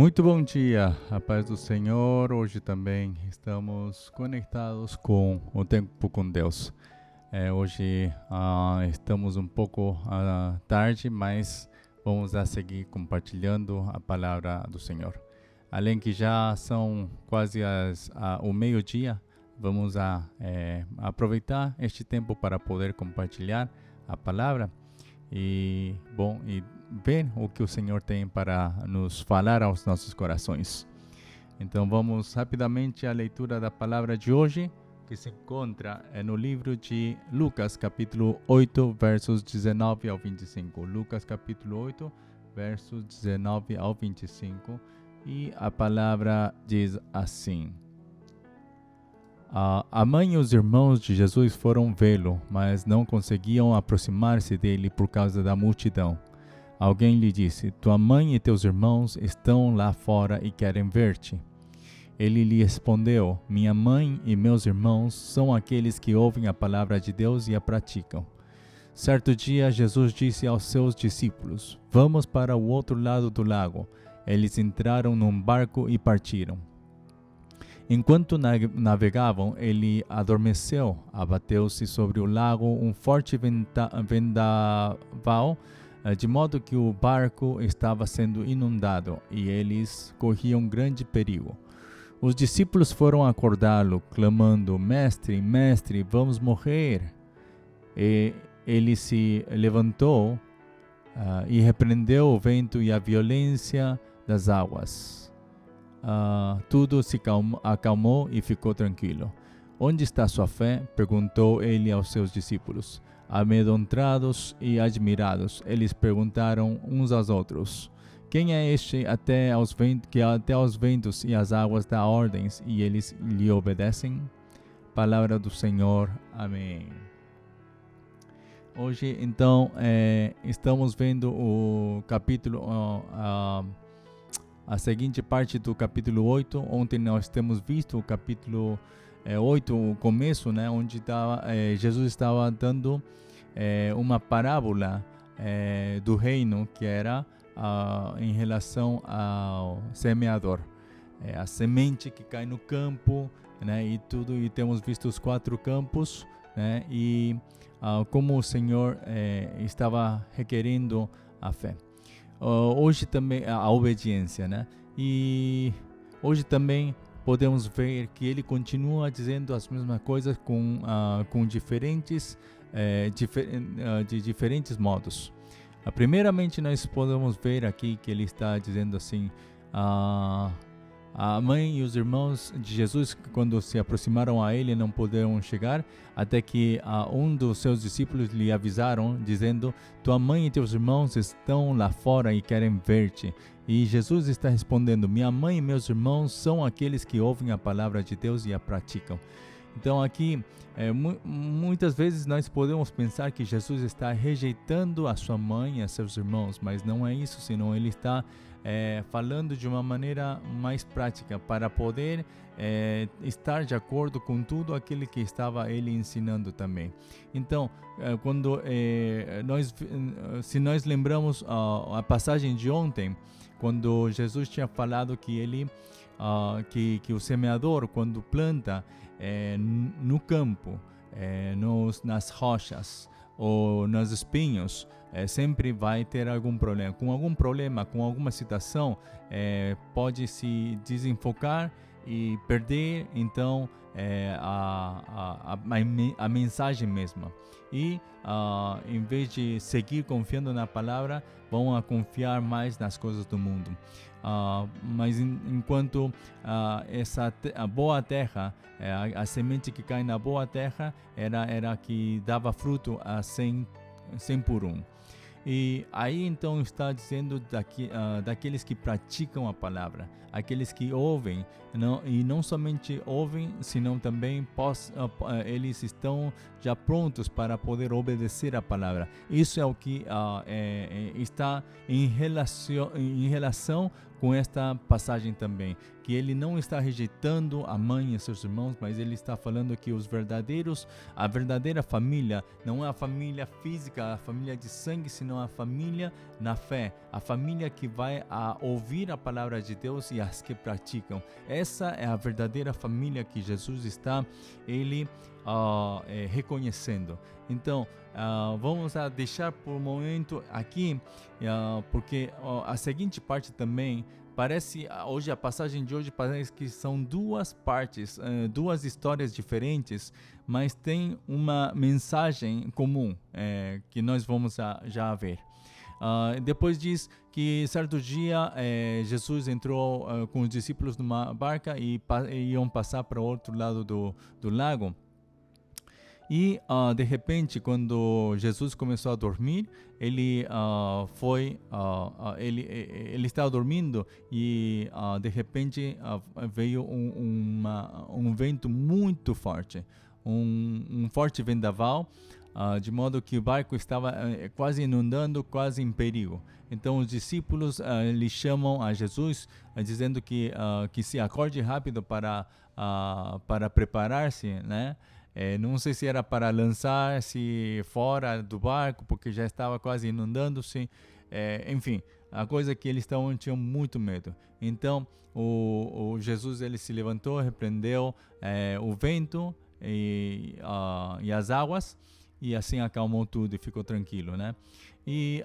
Muito bom dia, a paz do Senhor. Hoje também estamos conectados com o tempo com Deus. Hoje estamos um pouco tarde, mas vamos a seguir compartilhando a palavra do Senhor. Além que já são quase o meio-dia, vamos aproveitar este tempo para poder compartilhar a palavra e ver o que o Senhor tem para nos falar aos nossos corações. Então vamos rapidamente à leitura da palavra de hoje, que se encontra no livro de Lucas, capítulo 8, versos 19 ao 25. Lucas, capítulo 8, versos 19 ao 25. E a palavra diz assim: A mãe e os irmãos de Jesus foram vê-lo, mas não conseguiam aproximar-se dele por causa da multidão. Alguém lhe disse: Tua mãe e teus irmãos estão lá fora e querem ver-te. Ele lhe respondeu: Minha mãe e meus irmãos são aqueles que ouvem a palavra de Deus e a praticam. Certo dia, Jesus disse aos seus discípulos: Vamos para o outro lado do lago. Eles entraram num barco e partiram. Enquanto navegavam, ele adormeceu. Abateu-se sobre o lago um forte vendaval, de modo que o barco estava sendo inundado e eles corriam grande perigo. Os discípulos foram acordá-lo, clamando: Mestre, mestre, vamos morrer. E ele se levantou e repreendeu o vento e a violência das águas. Tudo se acalmou e ficou tranquilo. Onde está sua fé? Perguntou ele aos seus discípulos. Amedrontados e admirados, eles perguntaram uns aos outros: Quem é este que até aos ventos e às águas dá ordens e eles lhe obedecem? Palavra do Senhor. Amém. Hoje, então, estamos vendo o capítulo, a seguinte parte do capítulo 8. Ontem nós temos visto o capítulo 8, o começo, né, onde Jesus estava dando uma parábola do reino, que era em relação ao semeador. A semente que cai no campo, né, e temos visto os 4 campos, né, e como o Senhor estava requerendo a fé. Hoje também a obediência, né? E hoje também podemos ver que ele continua dizendo as mesmas coisas com diferentes modos. Primeiramente, nós podemos ver aqui que ele está dizendo assim: a mãe e os irmãos de Jesus, quando se aproximaram a ele, não puderam chegar, até que um dos seus discípulos lhe avisaram, dizendo: Tua mãe e teus irmãos estão lá fora e querem ver-te. E Jesus está respondendo: Minha mãe e meus irmãos são aqueles que ouvem a palavra de Deus e a praticam. Então aqui, muitas vezes nós podemos pensar que Jesus está rejeitando a sua mãe e a seus irmãos, mas não é isso, senão ele está falando de uma maneira mais prática, para poder estar de acordo com tudo aquilo que estava ele ensinando também. Então, se nós lembramos a passagem de ontem, quando Jesus tinha falado que que o semeador, quando planta no campo, nas rochas ou nos espinhos, sempre vai ter algum problema. Com alguma situação, pode se desenfocar e perder, então, a mensagem mesma. E, em vez de seguir confiando na palavra, vão confiar mais nas coisas do mundo. Mas enquanto a boa terra, a semente que cai na boa terra, era que dava fruto a 100 por 1. E aí então está dizendo daqueles que praticam a palavra, aqueles que ouvem, e não somente ouvem, senão também eles estão já prontos para poder obedecer a palavra. Isso é o que está em relação com esta passagem também, que ele não está rejeitando a mãe e seus irmãos, mas ele está falando que a verdadeira família não é a família física, a família de sangue, senão a família na fé, a família que vai a ouvir a palavra de Deus e as que praticam. Essa é a verdadeira família que Jesus está reconhecendo. Então, vamos deixar por um momento aqui, porque a seguinte parte também parece, hoje a passagem de hoje parece que são duas partes, duas histórias diferentes, mas tem uma mensagem comum que nós vamos já ver. Depois diz que certo dia Jesus entrou com os discípulos numa barca e iam passar para o outro lado do lago. E de repente, quando Jesus começou a dormir, ele estava dormindo e de repente veio um vento muito forte, um forte vendaval, de modo que o barco estava quase inundando, quase em perigo. Então os discípulos lhe chamam a Jesus, dizendo que se acorde rápido para preparar-se, né? Não sei se era para lançar-se fora do barco, porque já estava quase inundando-se. Enfim, a coisa é que eles tinham muito medo. Então, o Jesus ele se levantou, repreendeu o vento e as águas, e assim acalmou tudo e ficou tranquilo, né? E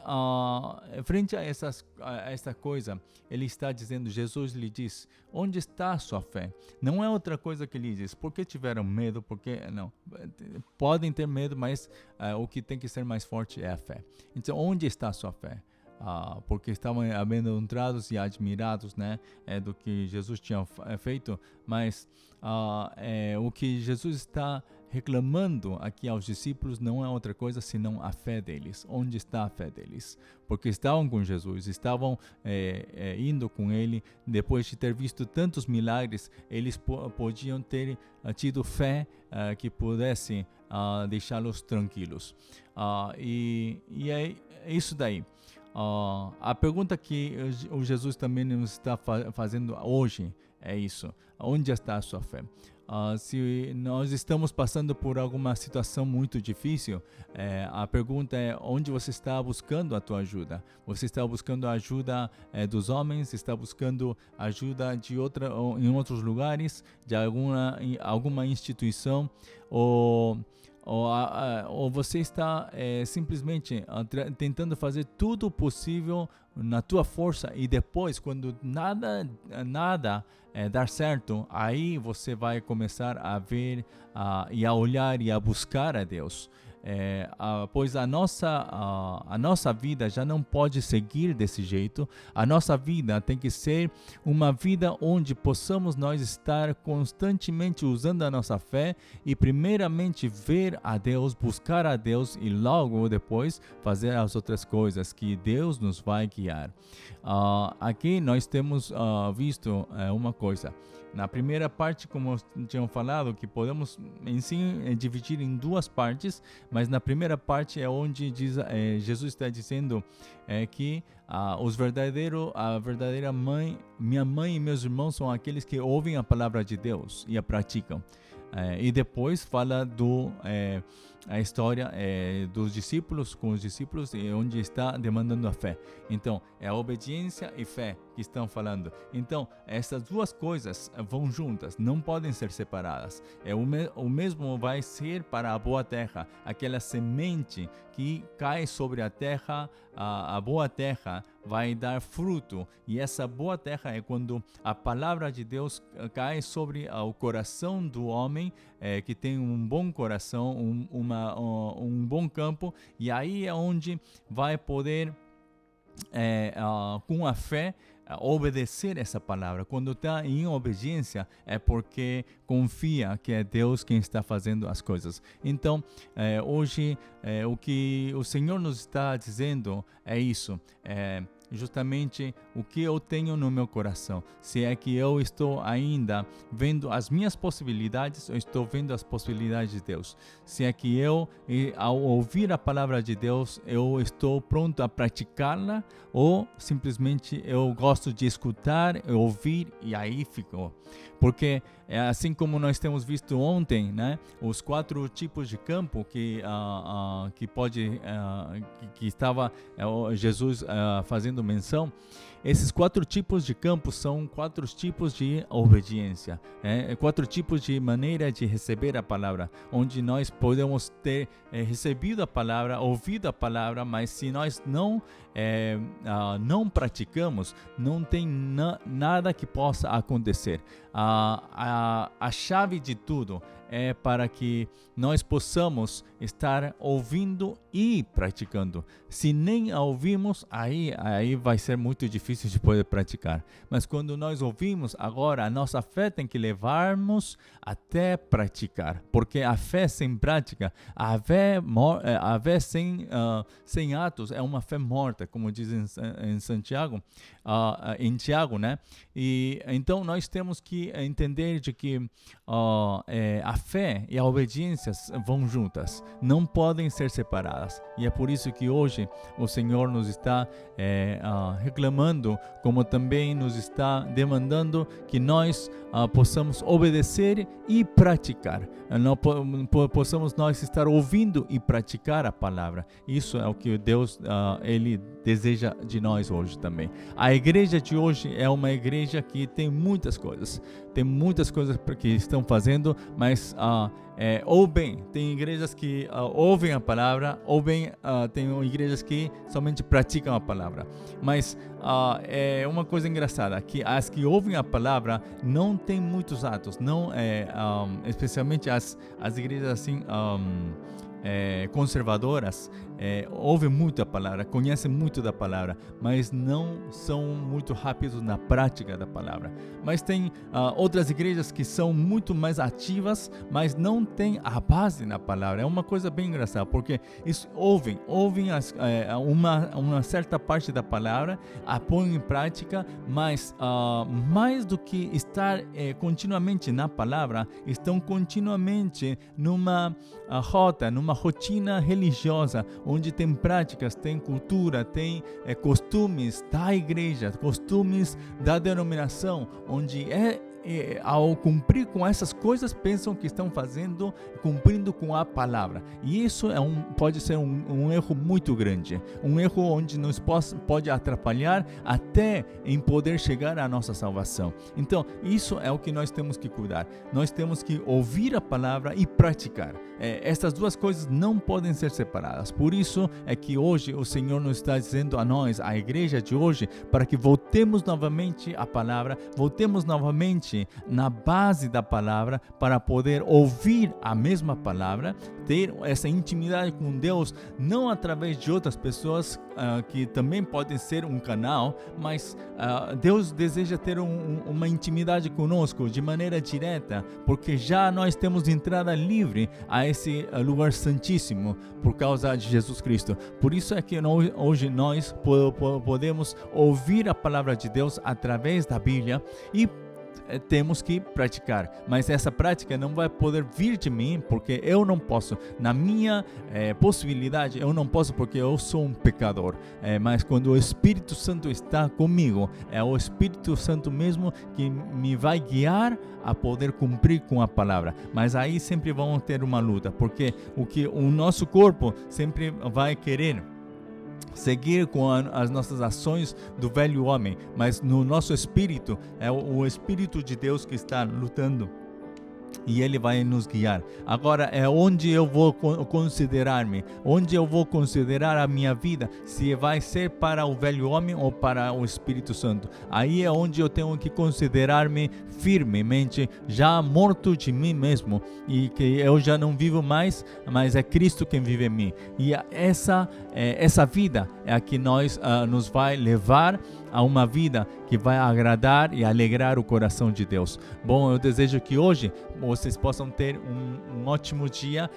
frente a essa coisa, ele está dizendo, Jesus lhe diz, onde está a sua fé? Não é outra coisa que ele diz, porque tiveram medo, porque não, podem ter medo, mas o que tem que ser mais forte é a fé. Então, onde está a sua fé? Porque estavam amedrontados e admirados, né, do que Jesus tinha feito, mas o que Jesus está reclamando aqui aos discípulos não é outra coisa senão a fé deles. Onde está a fé deles? Porque estavam com Jesus, estavam indo com ele, depois de ter visto tantos milagres, eles podiam ter tido fé que pudesse deixá-los tranquilos. E é isso daí. A pergunta que o Jesus também nos está fazendo hoje é isso: onde está a sua fé? Se nós estamos passando por alguma situação muito difícil, a pergunta é: onde você está buscando a tua ajuda? Você está buscando a ajuda dos homens? Está buscando ajuda em outros lugares, de alguma instituição? Ou você está simplesmente tentando fazer tudo possível na tua força, e depois, quando nada dar certo, aí você vai começar a ver e a olhar e a buscar a Deus. Pois a nossa vida já não pode seguir desse jeito. A nossa vida tem que ser uma vida onde possamos nós estar constantemente usando a nossa fé e primeiramente ver a Deus, buscar a Deus e logo depois fazer as outras coisas que Deus nos vai guiar. Aqui nós temos visto uma coisa. Na primeira parte, como tinham falado, que podemos em si dividir em duas partes, mas na primeira parte é onde Jesus está dizendo que a verdadeira mãe, minha mãe e meus irmãos são aqueles que ouvem a palavra de Deus e a praticam. E depois fala a história dos discípulos com os discípulos, onde está demandando a fé. Então, é a obediência e fé que estão falando. Então, essas duas coisas vão juntas, não podem ser separadas. O mesmo vai ser para a boa terra, aquela semente que cai sobre a terra. A boa terra vai dar fruto, e essa boa terra é quando a palavra de Deus cai sobre o coração do homem que tem um bom coração, um bom campo, e aí é onde vai poder com a fé obedecer essa palavra. Quando está em obediência é porque confia que é Deus quem está fazendo as coisas. Então, hoje o que o Senhor nos está dizendo é isso: justamente o que eu tenho no meu coração. Se é que eu estou ainda vendo as minhas possibilidades ou estou vendo as possibilidades de Deus. Se é que eu, ao ouvir a palavra de Deus, eu estou pronto a praticá-la ou simplesmente eu gosto de escutar, ouvir e aí ficou. Porque assim como nós temos visto ontem, né, os 4 tipos de campo que estava Jesus fazendo menção, esses 4 tipos de campo são 4 tipos de obediência, 4 tipos de maneira de receber a palavra, onde nós podemos ter recebido a palavra, ouvido a palavra, mas se nós não praticamos, não tem nada que possa acontecer. A chave de tudo é para que nós possamos estar ouvindo e praticando. Se nem a ouvimos, aí vai ser muito difícil de poder praticar. Mas quando nós ouvimos, agora a nossa fé tem que levarmos até praticar. Porque a fé sem prática, a fé sem atos é uma fé morta, como diz em Santiago, em Tiago, né? E então nós temos que entender de que a fé e a obediência vão juntas, não podem ser separadas. E é por isso que hoje o Senhor nos está reclamando, como também nos está demandando que nós possamos obedecer e praticar. Possamos nós estar ouvindo e praticar a palavra. Isso é o que Deus ele deseja de nós hoje também. A igreja de hoje é uma igreja que tem muitas coisas que estão fazendo, mas ou bem, tem igrejas que ouvem a palavra, ou bem, tem igrejas que somente praticam a palavra. Mas é uma coisa engraçada, que as que ouvem a palavra não têm muitos atos, não, especialmente as igrejas assim, conservadoras, ouvem muito a palavra, conhecem muito da palavra, mas não são muito rápidos na prática da palavra. Mas tem outras igrejas que são muito mais ativas, mas não têm a base na palavra. É uma coisa bem engraçada, porque ouvem uma certa parte da palavra, a põem em prática, mas mais do que estar continuamente na palavra, estão continuamente numa rotina religiosa, onde tem práticas, tem cultura, tem costumes da igreja, costumes da denominação, onde ao cumprir com essas coisas, pensam que estão cumprindo com a palavra. E isso pode ser um erro muito grande, um erro onde nos pode atrapalhar até em poder chegar à nossa salvação. Então, isso é o que nós temos que cuidar. Nós temos que ouvir a palavra e praticar. Essas duas coisas não podem ser separadas. Por isso é que hoje o Senhor nos está dizendo a nós, a igreja de hoje, para que voltemos novamente à palavra, voltemos novamente na base da palavra, para poder ouvir a mesma palavra, ter essa intimidade com Deus, não através de outras pessoas que também podem ser um canal, mas Deus deseja ter uma intimidade conosco de maneira direta, porque já nós temos entrada livre a esse lugar santíssimo por causa de Jesus Cristo. Por isso é que hoje nós podemos ouvir a palavra de Deus através da Bíblia e temos que praticar, mas essa prática não vai poder vir de mim, porque eu não posso, na minha possibilidade, eu não posso, porque eu sou um pecador, mas quando o Espírito Santo está comigo, é o Espírito Santo mesmo que me vai guiar a poder cumprir com a palavra. Mas aí sempre vamos ter uma luta, porque o nosso corpo sempre vai querer seguir com as nossas ações do velho homem, mas no nosso espírito é o Espírito de Deus que está lutando e Ele vai nos guiar. Agora é onde eu vou considerar-me, onde eu vou considerar a minha vida, se vai ser para o velho homem ou para o Espírito Santo. Aí é onde eu tenho que considerar-me firmemente já morto de mim mesmo, e que eu já não vivo mais, mas é Cristo quem vive em mim. E essa vida é a que nos vai levar a uma vida que vai agradar e alegrar o coração de Deus. Bom, eu desejo que hoje vocês possam ter um ótimo dia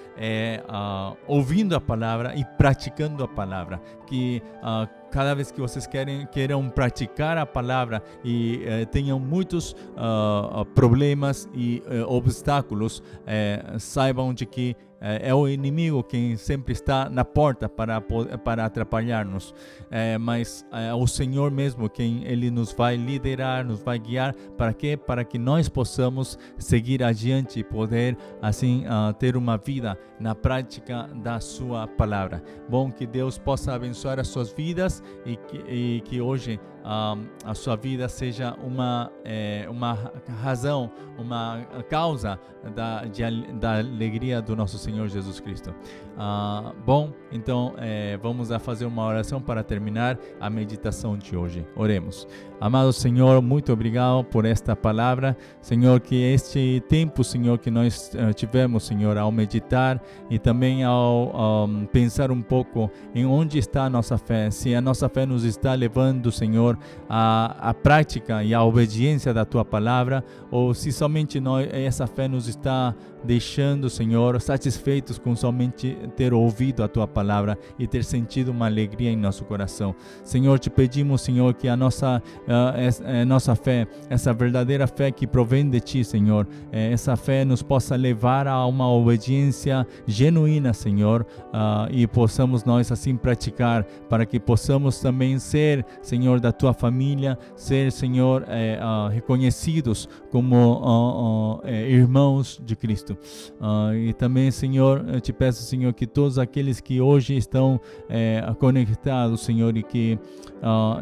ouvindo a palavra e praticando a palavra, que cada vez que vocês queiram praticar a palavra e tenham muitos problemas e obstáculos, saibam de que é o inimigo quem sempre está na porta para atrapalhar-nos, mas é o Senhor mesmo quem Ele nos vai liderar, nos vai guiar. Para quê? Para que nós possamos seguir adiante e poder assim ter uma vida na prática da sua palavra. Bom, que Deus possa abençoar as suas vidas e que hoje a sua vida seja uma razão, uma causa da alegria do nosso Senhor Jesus Cristo. Bom, então vamos a fazer uma oração para terminar a meditação de hoje. Oremos. Amado Senhor, muito obrigado por esta palavra. Senhor, que este tempo, Senhor, que nós tivemos, Senhor, ao meditar e também ao pensar um pouco em onde está a nossa fé, se a nossa fé nos está levando, Senhor, a prática e a obediência da Tua palavra, ou se somente essa fé nos está deixando, Senhor, satisfeitos com somente ter ouvido a Tua palavra e ter sentido uma alegria em nosso coração. Senhor, te pedimos, Senhor, que a nossa fé, essa verdadeira fé que provém de Ti, Senhor, essa fé nos possa levar a uma obediência genuína, Senhor, e possamos nós assim praticar, para que possamos também ser, Senhor, da Tua família, ser, Senhor, reconhecidos como irmãos de Cristo. E também, Senhor, eu te peço, Senhor, que todos aqueles que hoje estão conectados, Senhor, e que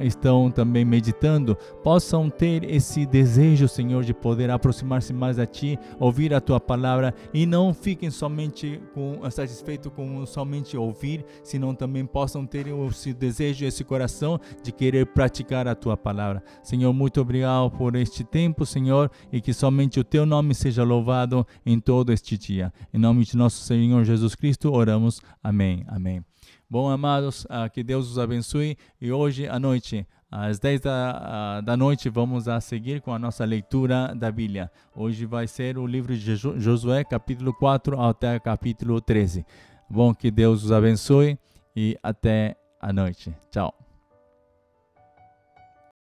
estão também meditando, possam ter esse desejo, Senhor, de poder aproximar-se mais a Ti, ouvir a Tua palavra, e não fiquem somente satisfeitos com somente ouvir, senão também possam ter esse desejo, esse coração de querer praticar a Tua palavra. Senhor, muito obrigado por este tempo, Senhor, e que somente o Teu nome seja louvado em todo este dia. Em nome de nosso Senhor Jesus Cristo, oramos. Amém. Amém. Bom, amados, que Deus os abençoe. E hoje à noite, às 10 da noite, vamos a seguir com a nossa leitura da Bíblia. Hoje vai ser o livro de Josué, capítulo 4 até capítulo 13. Bom, que Deus os abençoe e até a noite. Tchau.